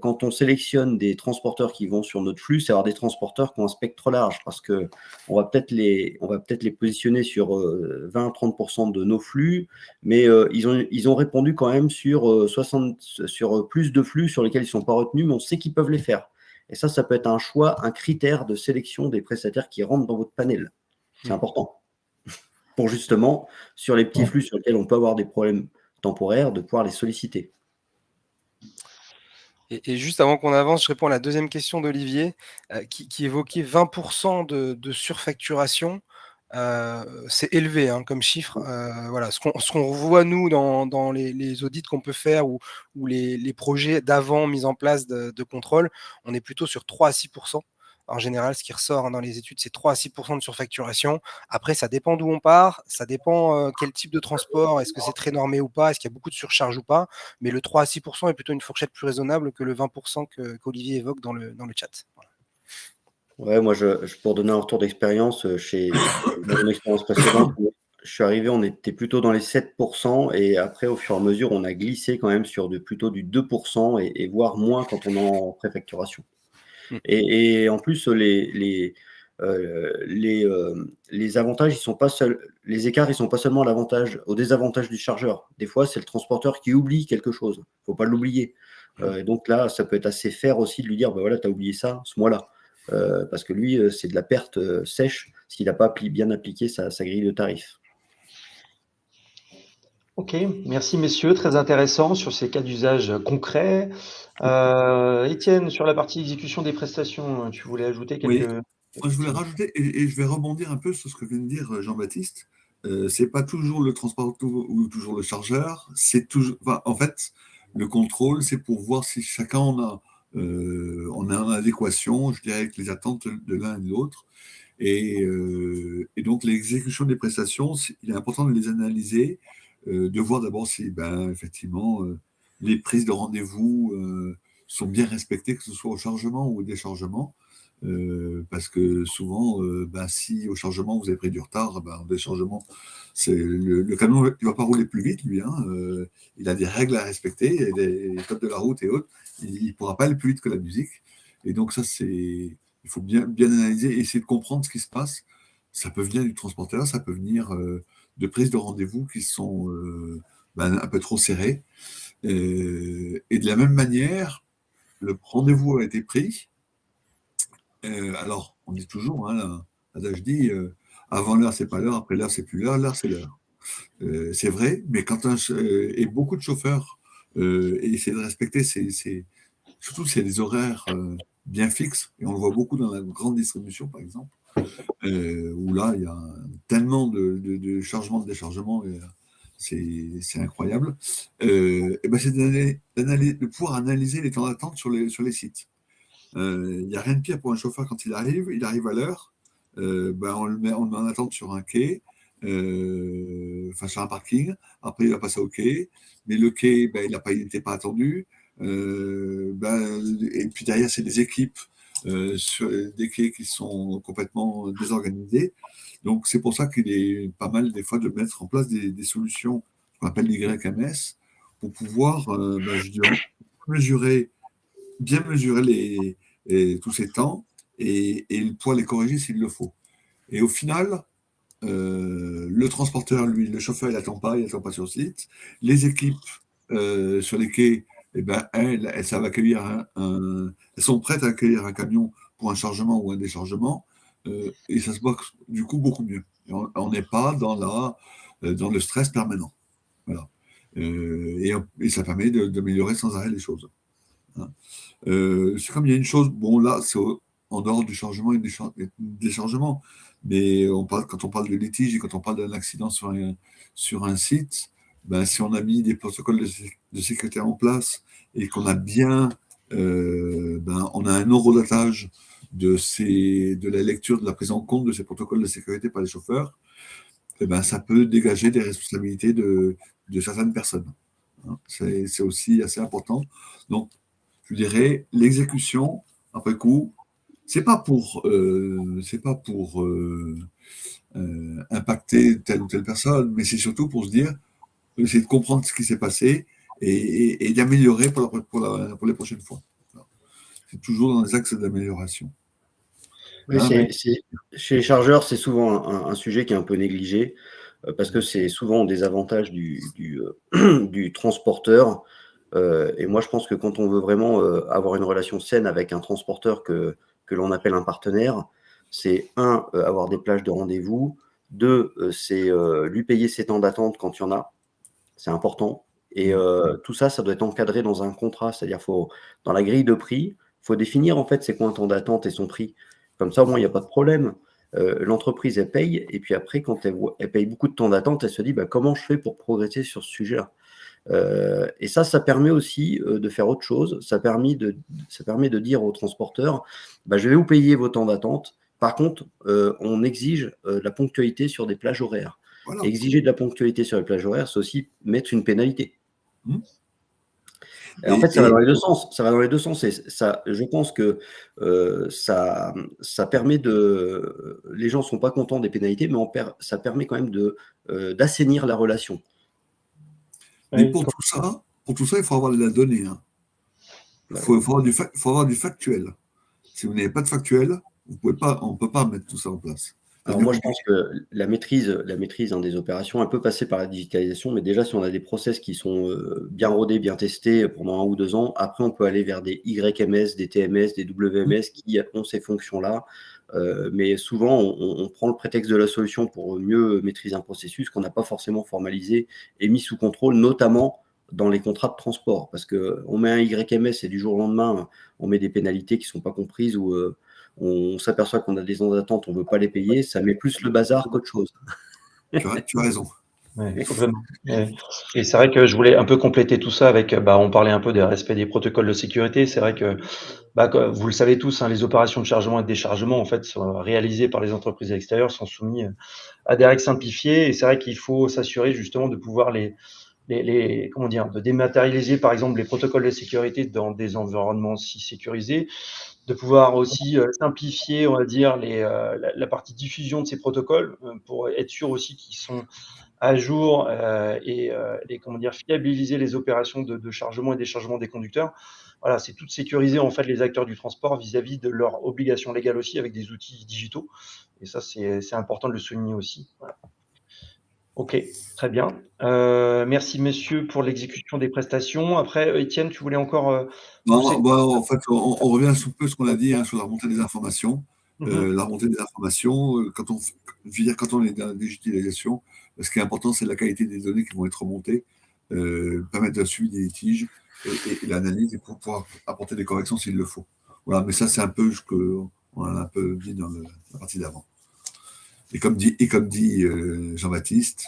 quand on sélectionne des transporteurs qui vont sur notre flux, c'est avoir des transporteurs qui ont un spectre large, parce qu'on va peut-être les positionner sur 20-30% de nos flux, mais ils ont répondu quand même sur plus de flux sur lesquels ils ne sont pas retenus, mais on sait qu'ils peuvent les faire. Et ça peut être un choix, un critère de sélection des prestataires qui rentrent dans votre panel. C'est important. Pour justement, sur les petits flux sur lesquels on peut avoir des problèmes temporaires, de pouvoir les solliciter. Et juste avant qu'on avance, je réponds à la deuxième question d'Olivier qui évoquait 20% de surfacturation. c'est élevé comme chiffre. Voilà, ce qu'on voit nous dans les audits qu'on peut faire ou les projets d'avant mise en place de contrôle, on est plutôt sur 3 à 6%. En général, ce qui ressort dans les études, c'est 3 à 6% de surfacturation. Après, ça dépend d'où on part, ça dépend quel type de transport, est-ce que c'est très normé ou pas, est-ce qu'il y a beaucoup de surcharge ou pas. Mais le 3 à 6% est plutôt une fourchette plus raisonnable que le 20% qu'Olivier évoque dans le chat. Voilà. Ouais, moi, pour donner un retour d'expérience, dans mon expérience précédente, je suis arrivé, on était plutôt dans les 7%, et après, au fur et à mesure, on a glissé quand même sur plutôt du 2%, et voire moins quand on est en préfacturation. Et en plus, les avantages, ils sont pas seuls, les écarts, ils sont pas seulement au désavantage du chargeur. Des fois, c'est le transporteur qui oublie quelque chose. Faut pas l'oublier. Donc là, ça peut être assez fair aussi de lui dire, bah voilà, tu as oublié ça ce mois-là. Parce que lui, c'est de la perte sèche s'il n'a pas bien appliqué sa grille de tarifs. Ok, merci messieurs, très intéressant sur ces cas d'usage concrets. Étienne, sur la partie exécution des prestations, tu voulais ajouter quelques... Oui, moi je voulais rajouter, et je vais rebondir un peu sur ce que vient de dire Jean-Baptiste. C'est pas toujours le transport ou toujours le chargeur, c'est toujours. Enfin, en fait, le contrôle, c'est pour voir si chacun on a en adéquation, je dirais, avec les attentes de l'un et de l'autre. Et donc, l'exécution des prestations, il est important de les analyser, de voir d'abord si, effectivement, les prises de rendez-vous sont bien respectées, que ce soit au chargement ou au déchargement. Parce que souvent, si au chargement vous avez pris du retard, au déchargement, le camion il ne va pas rouler plus vite, lui. Il a des règles à respecter, les codes de la route et autres. Il ne pourra pas aller plus vite que la musique. Et donc, ça, il faut bien analyser et essayer de comprendre ce qui se passe. Ça peut venir du transporteur, ça peut venir de prises de rendez-vous qui sont un peu trop serrées. Et de la même manière, le rendez-vous a été pris. Alors, on dit toujours, l'adage dit, avant l'heure, c'est pas l'heure, après l'heure, c'est plus l'heure, c'est l'heure. C'est vrai, mais et beaucoup de chauffeurs essaient de respecter surtout c'est des horaires bien fixes, et on le voit beaucoup dans la grande distribution, par exemple, où là, il y a tellement de chargements, de déchargements, c'est incroyable. C'est de pouvoir analyser les temps d'attente sur les sites. Il n'y a rien de pire pour un chauffeur quand il arrive à l'heure, on le met en attente sur un quai, sur un parking, après il va passer au quai, mais le quai, il n'était pas attendu, et puis derrière, c'est des équipes sur des quais qui sont complètement désorganisés. Donc c'est pour ça qu'il est pas mal des fois de mettre en place des solutions qu'on appelle les YMS pour pouvoir, je dirais, bien mesurer tous ces temps et pouvoir les corriger s'il le faut. Et au final, le transporteur, lui, le chauffeur, il n'attend pas sur le site. Les équipes sur les quais, elles savent accueillir elles sont prêtes à accueillir un camion pour un chargement ou un déchargement, et ça se passe du coup beaucoup mieux. Et on n'est pas dans le stress permanent. Voilà. Et ça permet d'améliorer sans arrêt les choses. C'est comme il y a une chose, bon là, c'est en dehors du chargement et du déchargement, mais quand on parle de litige et quand on parle d'un accident sur un site, si on a mis des protocoles de sécurité en place et qu'on a bien, on a un horodatage de la lecture, de la prise en compte de ces protocoles de sécurité par les chauffeurs, ça peut dégager des responsabilités de certaines personnes. C'est aussi assez important. Donc, je dirais, l'exécution, après coup, c'est pas pour impacter telle ou telle personne, mais c'est surtout pour se dire, essayer de comprendre ce qui s'est passé et d'améliorer pour les prochaines fois. C'est toujours dans les axes d'amélioration. Oui, chez les chargeurs, c'est souvent un sujet qui est un peu négligé, parce que c'est souvent des avantages du transporteur. Et moi, je pense que quand on veut vraiment avoir une relation saine avec un transporteur que l'on appelle un partenaire, c'est avoir des plages de rendez-vous, 2, c'est lui payer ses temps d'attente quand il y en a, c'est important. Et tout ça, ça doit être encadré dans un contrat, c'est-à-dire dans la grille de prix, il faut définir en fait c'est quoi un temps d'attente et son prix. Comme ça, au moins, il n'y a pas de problème. l'entreprise, elle paye, et puis après, quand elle paye beaucoup de temps d'attente, elle se dit, comment je fais pour progresser sur ce sujet-là? Et ça permet aussi de faire autre chose. Ça permet de dire aux transporteurs, je vais vous payer vos temps d'attente. Par contre, on exige de la ponctualité sur des plages horaires. Voilà. Exiger de la ponctualité sur les plages horaires, c'est aussi mettre une pénalité. Et en fait, ça va dans les deux sens. Ça va dans les deux sens. Et ça, je pense que ça permet de. Les gens ne sont pas contents des pénalités, mais ça permet quand même d'assainir la relation. Mais pour tout ça, il faut avoir de la donnée. Hein. Il faut avoir du factuel. Si vous n'avez pas de factuel, on ne peut pas mettre tout ça en place. Alors moi, je pense que la maîtrise des opérations, elle peut passer par la digitalisation, mais déjà, si on a des process qui sont bien rodés, bien testés pendant 1 ou 2 ans, après, on peut aller vers des YMS, des TMS, des WMS qui ont ces fonctions-là. Mais souvent, on prend le prétexte de la solution pour mieux maîtriser un processus qu'on n'a pas forcément formalisé et mis sous contrôle, notamment dans les contrats de transport. Parce qu'on met un YMS et du jour au lendemain, on met des pénalités qui ne sont pas comprises ou on s'aperçoit qu'on a des ans d'attente, on ne veut pas les payer, ça met plus le bazar qu'autre chose. Tu as raison. Ouais, complètement. Et c'est vrai que je voulais un peu compléter tout ça avec, on parlait un peu des respects des protocoles de sécurité. C'est vrai que, vous le savez tous, les opérations de chargement et de déchargement, en fait, sont réalisées par les entreprises extérieures, sont soumises à des règles simplifiées. Et c'est vrai qu'il faut s'assurer justement de pouvoir de dématérialiser, par exemple, les protocoles de sécurité dans des environnements si sécurisés, de pouvoir aussi simplifier, on va dire, la partie diffusion de ces protocoles pour être sûr aussi qu'ils sont à jour et fiabiliser les opérations de chargement et déchargement des conducteurs. Voilà, c'est tout sécuriser en fait les acteurs du transport vis-à-vis de leurs obligations légales aussi avec des outils digitaux. Et ça, c'est important de le souligner aussi. Voilà. Ok, très bien. Merci messieurs pour l'exécution des prestations. Après, Étienne, tu voulais encore Non, en fait, on revient un peu à ce qu'on a dit sur la remontée des informations. La remontée des informations, quand on est dans la digitalisation, ce qui est important, c'est la qualité des données qui vont être remontées, permettre de suivre des litiges et l'analyse et pour pouvoir apporter des corrections s'il le faut. Voilà, mais ça, c'est un peu ce qu'on a un peu dit dans la partie d'avant. Et comme dit Jean-Baptiste,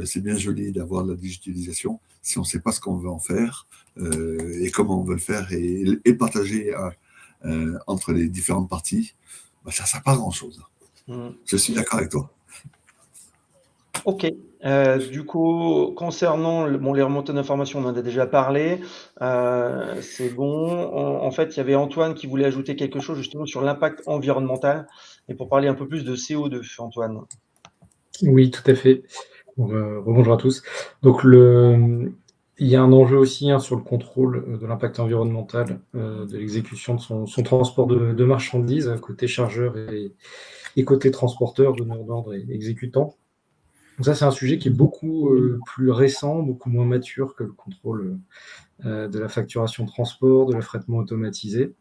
c'est bien joli d'avoir de la digitalisation. Si on ne sait pas ce qu'on veut en faire et comment on veut le faire et partager entre les différentes parties, ça ne sert pas à grand-chose. Je suis d'accord avec toi. Ok. Du coup, concernant les remontées d'informations, on en a déjà parlé. C'est bon. En fait, il y avait Antoine qui voulait ajouter quelque chose justement sur l'impact environnemental et pour parler un peu plus de CO2, Antoine. Oui, tout à fait. Bonjour à tous. Donc, il y a un enjeu aussi sur le contrôle de l'impact environnemental de l'exécution de son transport de marchandises, côté chargeur et côté transporteur, donneur d'ordre et exécutant. Donc ça, c'est un sujet qui est beaucoup plus récent, beaucoup moins mature que le contrôle de la facturation de transport, de l'affrètement automatisé.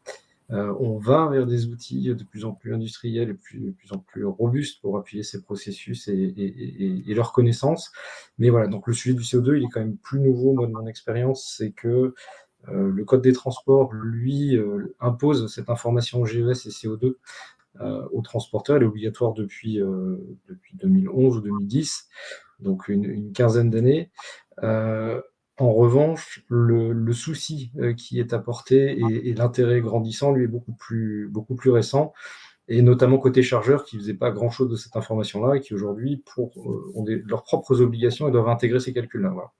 On va vers des outils de plus en plus industriels et de plus en plus robustes pour appuyer ces processus et leur connaissance. Mais voilà, donc le sujet du CO2, il est quand même plus nouveau, moi, de mon expérience, c'est que le Code des transports, lui, impose cette information GES et CO2 aux transporteurs. Elle est obligatoire depuis 2011 ou 2010, donc une quinzaine d'années. En revanche, le souci qui est apporté et l'intérêt grandissant, lui, est beaucoup plus récent, et notamment côté chargeurs qui ne faisaient pas grand-chose de cette information-là et qui aujourd'hui ont leurs propres obligations et doivent intégrer ces calculs-là. Voilà.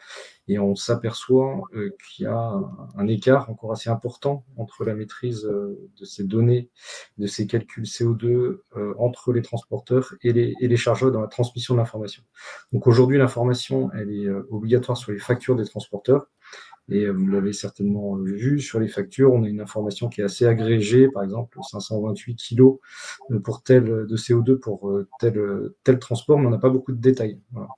Et on s'aperçoit qu'il y a un écart encore assez important entre la maîtrise de ces données, de ces calculs CO2 entre les transporteurs et les chargeurs dans la transmission de l'information. Donc aujourd'hui, l'information, elle est obligatoire sur les factures des transporteurs. Et vous l'avez certainement vu, sur les factures, on a une information qui est assez agrégée, par exemple 528 kg pour tel de CO2 pour tel transport, mais on n'a pas beaucoup de détails. Voilà.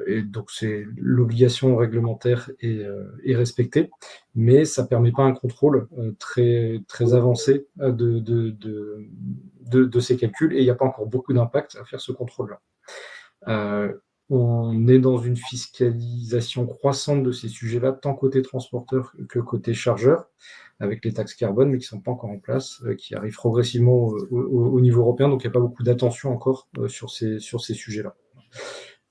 Et donc l'obligation réglementaire est respectée, mais ça ne permet pas un contrôle très, très avancé de ces calculs, et il n'y a pas encore beaucoup d'impact à faire ce contrôle-là. on est dans une fiscalisation croissante de ces sujets-là, tant côté transporteur que côté chargeur, avec les taxes carbone, mais qui ne sont pas encore en place, qui arrivent progressivement au niveau européen. Donc, il n'y a pas beaucoup d'attention encore sur ces sujets-là.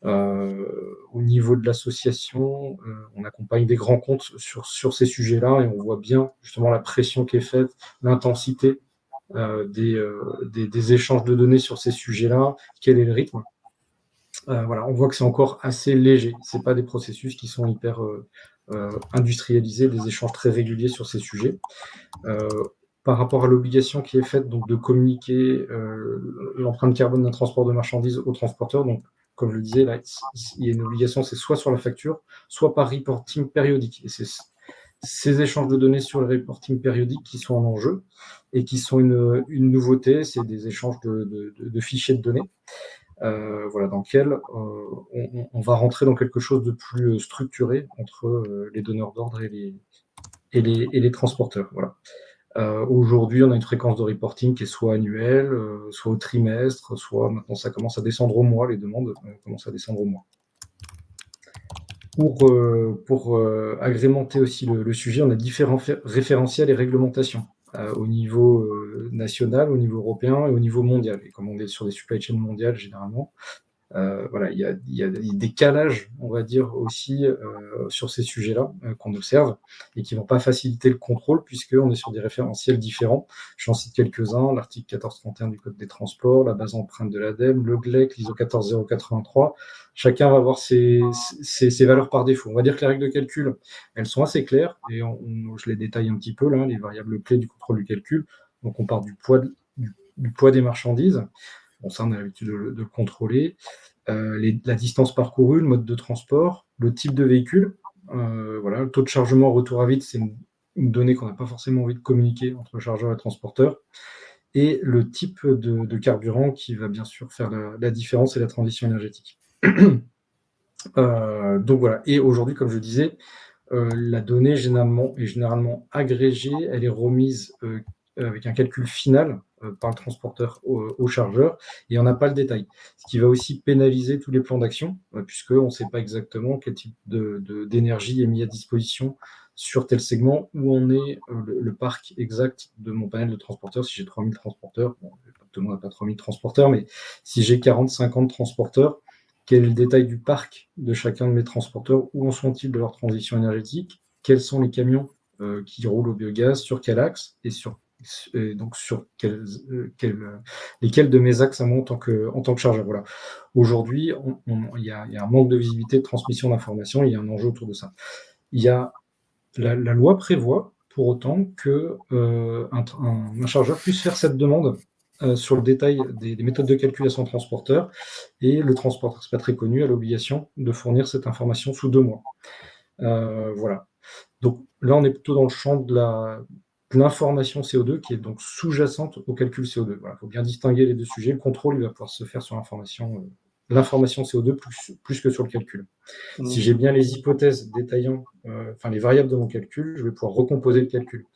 Au niveau de l'association, on accompagne des grands comptes sur ces sujets-là et on voit bien justement la pression qui est faite, l'intensité des échanges de données sur ces sujets-là, quel est le rythme. Voilà, on voit que c'est encore assez léger. Ce n'est pas des processus qui sont hyper industrialisés, des échanges très réguliers sur ces sujets. Par rapport à l'obligation qui est faite donc, de communiquer l'empreinte carbone d'un transport de marchandises aux transporteurs, donc comme je le disais, là, il y a une obligation, c'est soit sur la facture, soit par reporting périodique. Et c'est ces échanges de données sur le reporting périodique qui sont en enjeu et qui sont une nouveauté, c'est des échanges de fichiers de données. Voilà, dans lequel on va rentrer dans quelque chose de plus structuré entre les donneurs d'ordre et les transporteurs. Voilà. Aujourd'hui, on a une fréquence de reporting qui est soit annuelle, soit au trimestre, soit maintenant ça commence à descendre au mois, les demandes commencent à descendre au mois. Pour agrémenter aussi le sujet, on a différents référentiels et réglementations au niveau national, au niveau européen et au niveau mondial. Et comme on est sur des supply chains mondiales généralement, voilà, il y a des décalages, on va dire, aussi sur ces sujets-là qu'on observe et qui ne vont pas faciliter le contrôle puisqu'on est sur des référentiels différents. J'en cite quelques-uns, l'article 1431 du Code des transports, la base empreinte de l'ADEME, le GLEC, l'ISO 14083. Chacun va avoir ses valeurs par défaut. On va dire que les règles de calcul, elles sont assez claires et je les détaille un petit peu, là, les variables clés du contrôle du calcul. Donc, on part du poids des marchandises. Bon, ça, on a l'habitude de le contrôler. La distance parcourue, le mode de transport, le type de véhicule. Voilà, le taux de chargement retour à vide, c'est une donnée qu'on n'a pas forcément envie de communiquer entre chargeur et transporteur. Et le type de carburant qui va bien sûr faire la différence et la transition énergétique. Donc voilà. Et aujourd'hui, comme je disais, la donnée est généralement agrégée, elle est remise avec un calcul final par le transporteur au chargeur, et on n'a pas le détail. Ce qui va aussi pénaliser tous les plans d'action, puisqu'on ne sait pas exactement quel type d'énergie est mis à disposition sur tel segment, où on est le parc exact de mon panel de transporteurs. Si j'ai 3000 transporteurs, bon, tout le monde n'a pas 3000 transporteurs, mais si j'ai 40-50 transporteurs, quel est le détail du parc de chacun de mes transporteurs? Où en sont-ils de leur transition énergétique? Quels sont les camions qui roulent au biogaz? Sur quel axe? Et donc sur lesquels de mes axes à moi en tant que chargeur? Voilà. Aujourd'hui, il y a un manque de visibilité, de transmission d'informations, il y a un enjeu autour de ça. La loi prévoit pour autant qu'un chargeur puisse faire cette demande sur le détail des méthodes de calcul à son transporteur, et le transporteur, c'est pas très connu, a l'obligation de fournir cette information sous 2 mois. Voilà. Donc là, on est plutôt dans le champ de l'information CO2 qui est donc sous-jacente au calcul CO2. Voilà, il faut bien distinguer les deux sujets. Le contrôle, il va pouvoir se faire sur l'information CO2 plus que sur le calcul. Si j'ai bien les hypothèses détaillant, les variables de mon calcul, je vais pouvoir recomposer le calcul.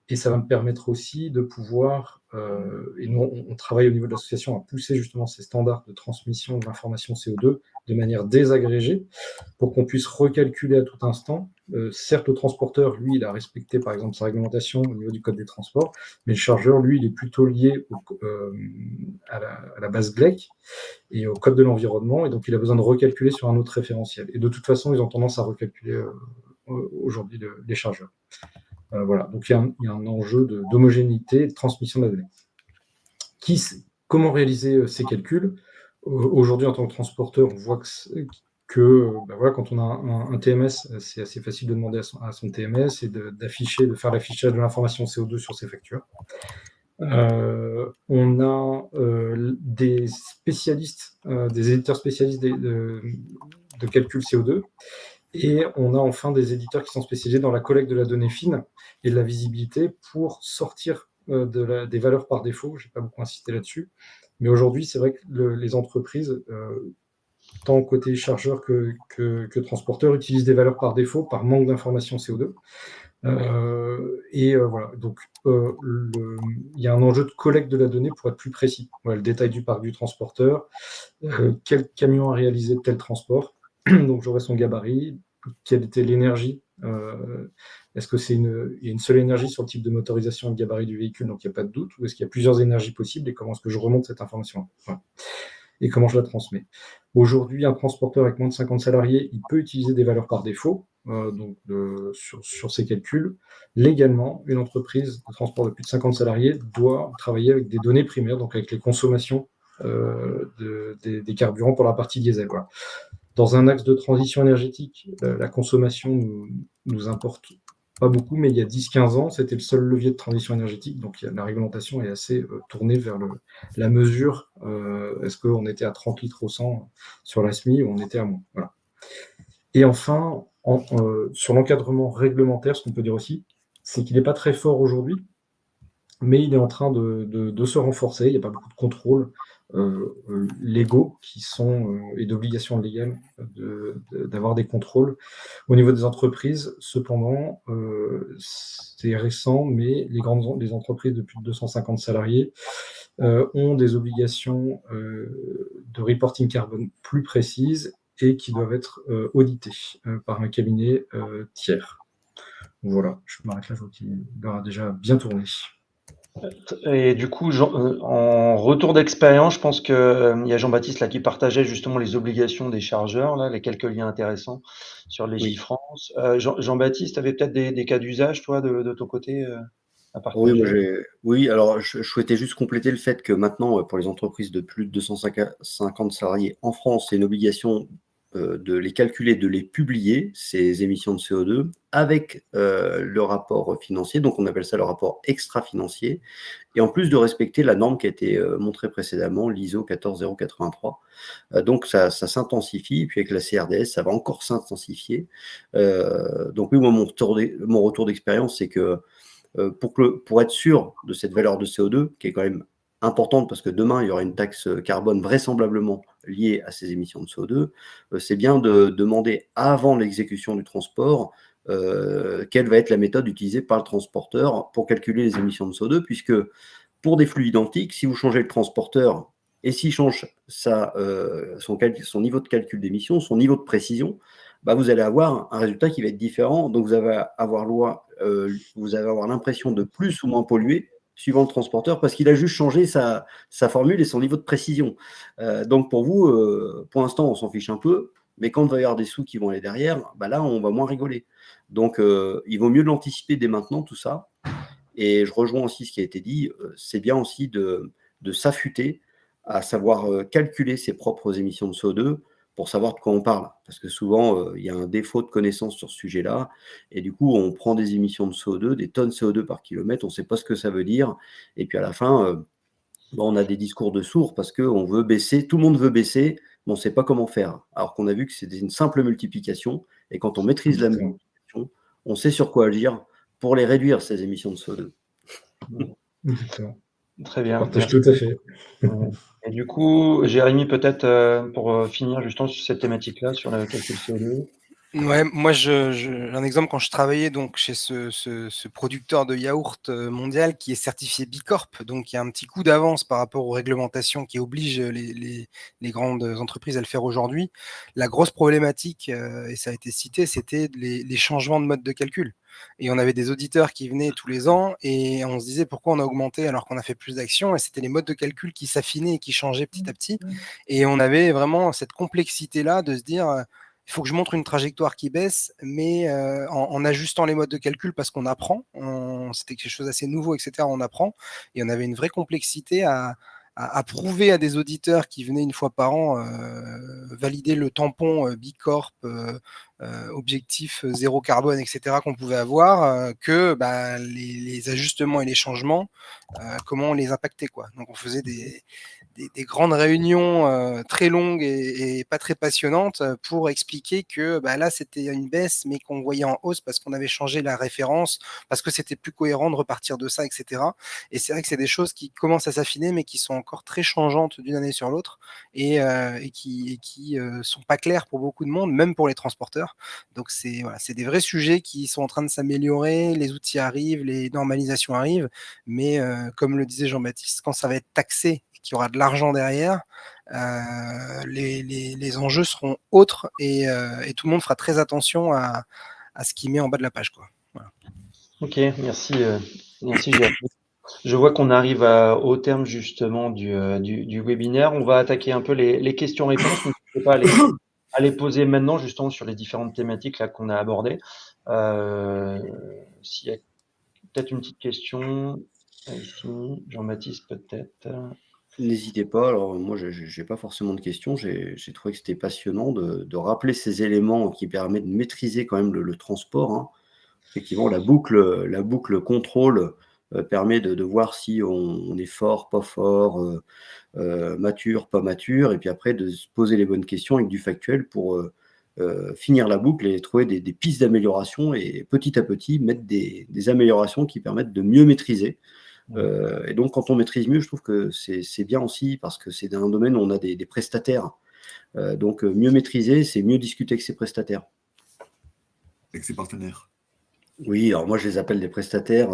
Et ça va me permettre aussi de pouvoir, et nous on travaille au niveau de l'association à pousser justement ces standards de transmission de l'information CO2 de manière désagrégée pour qu'on puisse recalculer à tout instant. Certes, le transporteur, lui, il a respecté par exemple sa réglementation au niveau du code des transports, mais le chargeur, lui, il est plutôt lié à la base GLEC et au code de l'environnement, et donc il a besoin de recalculer sur un autre référentiel. Et de toute façon, ils ont tendance à recalculer aujourd'hui les chargeurs. Voilà, donc il y a un enjeu d'homogénéité et de transmission de la donnée. Comment réaliser ces calculs? Aujourd'hui, en tant que transporteur, on voit que voilà, quand on a un TMS, c'est assez facile de demander à son TMS et de faire l'affichage de l'information CO2 sur ses factures. On a des spécialistes, des éditeurs spécialistes de calcul CO2. Et on a enfin des éditeurs qui sont spécialisés dans la collecte de la donnée fine et de la visibilité pour sortir des valeurs par défaut. Je n'ai pas beaucoup insisté là-dessus. Mais aujourd'hui, c'est vrai que les entreprises, tant côté chargeurs que transporteurs, utilisent des valeurs par défaut par manque d'informations CO2. Voilà. Donc, il y a un enjeu de collecte de la donnée pour être plus précis. Voilà, le détail du parc du transporteur, quel camion a réalisé tel transport, donc j'aurai son gabarit, quelle était l'énergie, est-ce que il y a une seule énergie sur le type de motorisation et de gabarit du véhicule, donc il n'y a pas de doute, ou est-ce qu'il y a plusieurs énergies possibles et comment est-ce que je remonte cette information? Voilà. Et comment je la transmets. Aujourd'hui, un transporteur avec moins de 50 salariés, il peut utiliser des valeurs par défaut, sur ses calculs. Légalement, une entreprise de transport de plus de 50 salariés doit travailler avec des données primaires, donc avec les consommations des carburants pour la partie diesel. Voilà. Dans un axe de transition énergétique, la consommation nous importe pas beaucoup, mais il y a 10-15 ans, c'était le seul levier de transition énergétique. Donc la réglementation est assez tournée vers la mesure. Est-ce qu'on était à 30 litres au 100 sur la SMI ou on était à moins? Voilà. Et enfin, sur l'encadrement réglementaire, ce qu'on peut dire aussi, c'est qu'il n'est pas très fort aujourd'hui, mais il est en train de se renforcer. Il n'y a pas beaucoup de contrôles légaux et d'obligations légales d'avoir des contrôles au niveau des entreprises. Cependant, c'est récent, mais les entreprises de plus de 250 salariés ont des obligations de reporting carbone plus précises et qui doivent être auditées par un cabinet tiers. Voilà, je m'arrête là, je vois qu'il aura déjà bien tourné. Et du coup, en retour d'expérience, je pense qu'il y a Jean-Baptiste là qui partageait justement les obligations des chargeurs, là, les quelques liens intéressants sur les Oui. J-France. Jean-Baptiste, tu avais peut-être des cas d'usage, toi, de ton côté, à Oui, partager? oui, alors je souhaitais juste compléter le fait que maintenant, pour les entreprises de plus de 250 salariés en France, c'est une obligation de les calculer, de les publier, ces émissions de CO2, avec le rapport financier, donc on appelle ça le rapport extra-financier, et en plus de respecter la norme qui a été montrée précédemment, l'ISO 14083. Donc ça s'intensifie, et puis avec la CRDS, ça va encore s'intensifier. Donc oui, moi, mon retour d'expérience, c'est que pour être sûr de cette valeur de CO2, qui est quand même importante parce que demain, il y aura une taxe carbone vraisemblablement liée à ces émissions de CO2, c'est bien de demander avant l'exécution du transport quelle va être la méthode utilisée par le transporteur pour calculer les émissions de CO2, puisque pour des flux identiques, si vous changez le transporteur et s'il change son niveau de calcul d'émissions, son niveau de précision, bah vous allez avoir un résultat qui va être différent. Donc, vous allez avoir l'impression de plus ou moins polluer suivant le transporteur parce qu'il a juste changé sa formule et son niveau de précision. Donc, pour vous, pour l'instant, on s'en fiche un peu. Mais quand il va y avoir des sous qui vont aller derrière, bah là, on va moins rigoler. Donc, il vaut mieux l'anticiper dès maintenant, tout ça. Et je rejoins aussi ce qui a été dit. C'est bien aussi de s'affûter à savoir calculer ses propres émissions de CO2 pour savoir de quoi on parle. Parce que souvent, il y a un défaut de connaissance sur ce sujet-là. Et du coup, on prend des émissions de CO2, des tonnes de CO2 par kilomètre, on ne sait pas ce que ça veut dire. Et puis à la fin, on a des discours de sourds parce qu'on veut baisser, tout le monde veut baisser, mais on ne sait pas comment faire. Alors qu'on a vu que c'était une simple multiplication. Et quand on maîtrise la multiplication, on sait sur quoi agir pour les réduire, ces émissions de CO2. Exactement. Très bien. Je partage tout à fait. Et du coup, Jérémy, peut-être pour finir justement sur cette thématique-là, sur le calcul CO2. Ouais, moi, un exemple, quand je travaillais donc chez ce producteur de yaourt mondial qui est certifié Bicorp, donc il y a un petit coup d'avance par rapport aux réglementations qui obligent les grandes entreprises à le faire aujourd'hui. La grosse problématique, et ça a été cité, c'était les changements de mode de calcul. Et on avait des auditeurs qui venaient tous les ans et on se disait pourquoi on a augmenté alors qu'on a fait plus d'actions. Et c'était les modes de calcul qui s'affinaient et qui changeaient petit à petit. Et on avait vraiment cette complexité-là de se dire il faut que je montre une trajectoire qui baisse, mais en ajustant les modes de calcul parce qu'on apprend. C'était quelque chose d'assez nouveau, etc. On apprend. Et on avait une vraie complexité à prouver à des auditeurs qui venaient une fois par an valider le tampon Bicorp, objectif zéro carbone, etc. qu'on pouvait avoir, que les ajustements et les changements, comment on les impactait, quoi. Donc on faisait des des grandes réunions très longues et pas très passionnantes pour expliquer que là, c'était une baisse, mais qu'on voyait en hausse parce qu'on avait changé la référence, parce que c'était plus cohérent de repartir de ça, etc. Et c'est vrai que c'est des choses qui commencent à s'affiner, mais qui sont encore très changeantes d'une année sur l'autre et qui sont pas claires pour beaucoup de monde, même pour les transporteurs. Donc, c'est des vrais sujets qui sont en train de s'améliorer, les outils arrivent, les normalisations arrivent, mais comme le disait Jean-Baptiste, quand ça va être taxé et qu'il y aura de l'argent derrière, les enjeux seront autres et tout le monde fera très attention à ce qu'il met en bas de la page, quoi. Voilà. Ok, merci Jérémy. Je vois qu'on arrive au terme justement du webinaire. On va attaquer un peu les questions-réponses. N'hésitez pas à les poser maintenant justement sur les différentes thématiques là qu'on a abordées. S'il y a peut-être une petite question ici, Jean-Baptiste peut-être. N'hésitez pas. Alors, moi, je n'ai pas forcément de questions. J'ai trouvé que c'était passionnant de rappeler ces éléments qui permettent de maîtriser quand même le transport, hein. Effectivement, la boucle contrôle permet de voir si on est fort, pas fort, mature, pas mature, et puis après de se poser les bonnes questions avec du factuel pour finir la boucle et trouver des pistes d'amélioration et petit à petit mettre des améliorations qui permettent de mieux maîtriser. Et donc, quand on maîtrise mieux, je trouve que c'est bien aussi parce que c'est dans un domaine où on a des prestataires. Donc, mieux maîtriser, c'est mieux discuter avec ses prestataires. Avec ses partenaires. Oui, alors moi, je les appelle des prestataires.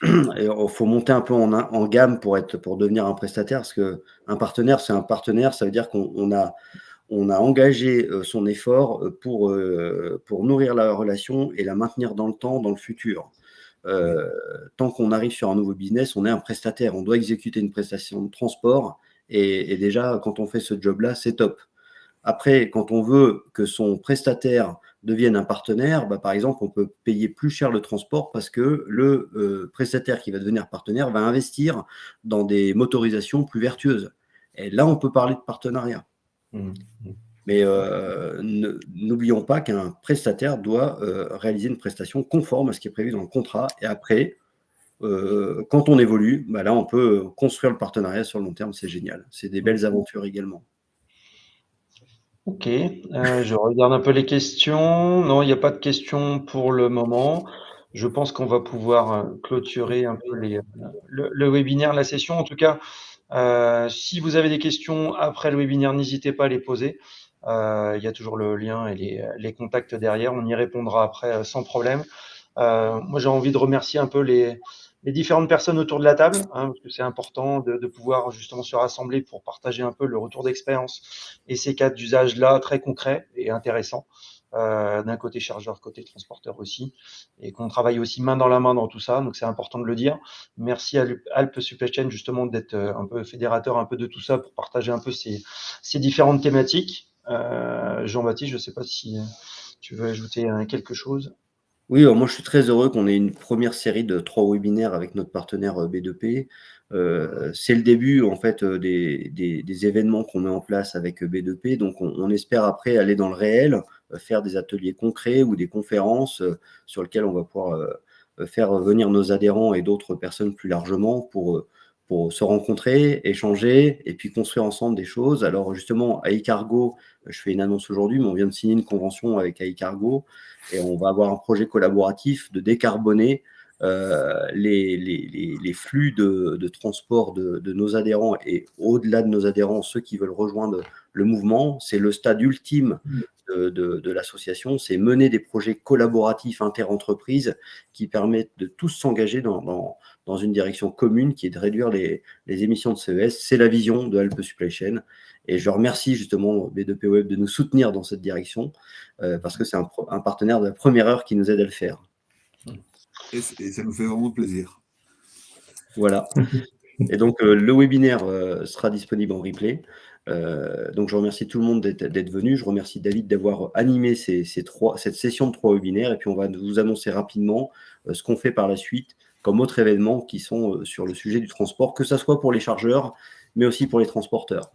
Il faut monter un peu en gamme pour devenir un prestataire parce qu'un partenaire, c'est un partenaire. Ça veut dire qu'on a engagé son effort pour nourrir la relation et la maintenir dans le temps, dans le futur. Tant qu'on arrive sur un nouveau business, on est un prestataire. On doit exécuter une prestation de transport et déjà, quand on fait ce job-là, c'est top. Après, quand on veut que son prestataire devienne un partenaire, par exemple, on peut payer plus cher le transport parce que le prestataire qui va devenir partenaire va investir dans des motorisations plus vertueuses. Et là, on peut parler de partenariat. Mais n'oublions pas qu'un prestataire doit réaliser une prestation conforme à ce qui est prévu dans le contrat. Et après, quand on évolue, là, on peut construire le partenariat sur le long terme. C'est génial. C'est des belles aventures également. Ok, je regarde un peu les questions. Non, il n'y a pas de questions pour le moment. Je pense qu'on va pouvoir clôturer un peu le webinaire, la session. En tout cas, si vous avez des questions après le webinaire, n'hésitez pas à les poser. Il y a toujours le lien et les contacts derrière. On y répondra après sans problème. Moi, j'ai envie de remercier un peu les différentes personnes autour de la table, hein, parce que c'est important de pouvoir justement se rassembler pour partager un peu le retour d'expérience et ces cas d'usage-là très concrets et intéressants, d'un côté chargeur, côté transporteur aussi, et qu'on travaille aussi main dans la main dans tout ça, donc c'est important de le dire. Merci à Alp Supply Chain justement d'être un peu fédérateur un peu de tout ça pour partager un peu ces différentes thématiques. Jean-Baptiste, je ne sais pas si tu veux ajouter quelque chose. Oui, moi je suis très heureux qu'on ait une première série de 3 webinaires avec notre partenaire B2P. C'est le début en fait des événements qu'on met en place avec B2P. Donc on espère après aller dans le réel, faire des ateliers concrets ou des conférences sur lesquelles on va pouvoir faire venir nos adhérents et d'autres personnes plus largement pour se rencontrer, échanger et puis construire ensemble des choses. Alors justement, AI Cargo, je fais une annonce aujourd'hui, mais on vient de signer une convention avec AI Cargo et on va avoir un projet collaboratif de décarboner les flux de transport de nos adhérents et au-delà de nos adhérents, ceux qui veulent rejoindre le mouvement. C'est le stade ultime de l'association, c'est mener des projets collaboratifs inter-entreprises qui permettent de tous s'engager dans une direction commune qui est de réduire les émissions de CES. C'est la vision de Alp Supply Chain. Et je remercie justement B2P Web de nous soutenir dans cette direction parce que c'est un partenaire de la première heure qui nous aide à le faire. Et ça nous fait vraiment plaisir. Voilà. Et donc, le webinaire sera disponible en replay. Donc, je remercie tout le monde d'être venu. Je remercie David d'avoir animé cette session de 3 webinaires. Et puis, on va vous annoncer rapidement ce qu'on fait par la suite comme autres événements qui sont sur le sujet du transport, que ce soit pour les chargeurs, mais aussi pour les transporteurs.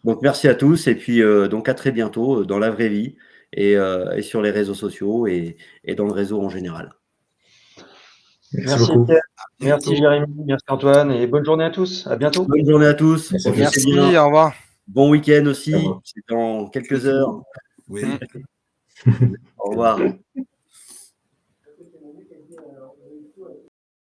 Donc, merci à tous. Et puis, donc à très bientôt dans la vraie vie et sur les réseaux sociaux et dans le réseau en général. Merci beaucoup. Merci Jérémy, merci Antoine et bonne journée à tous. À bientôt. Bonne journée à tous. Merci. Profitez Merci, bien. au revoir. Bon week-end aussi. Au revoir. C'est dans quelques heures. Oui. Au revoir.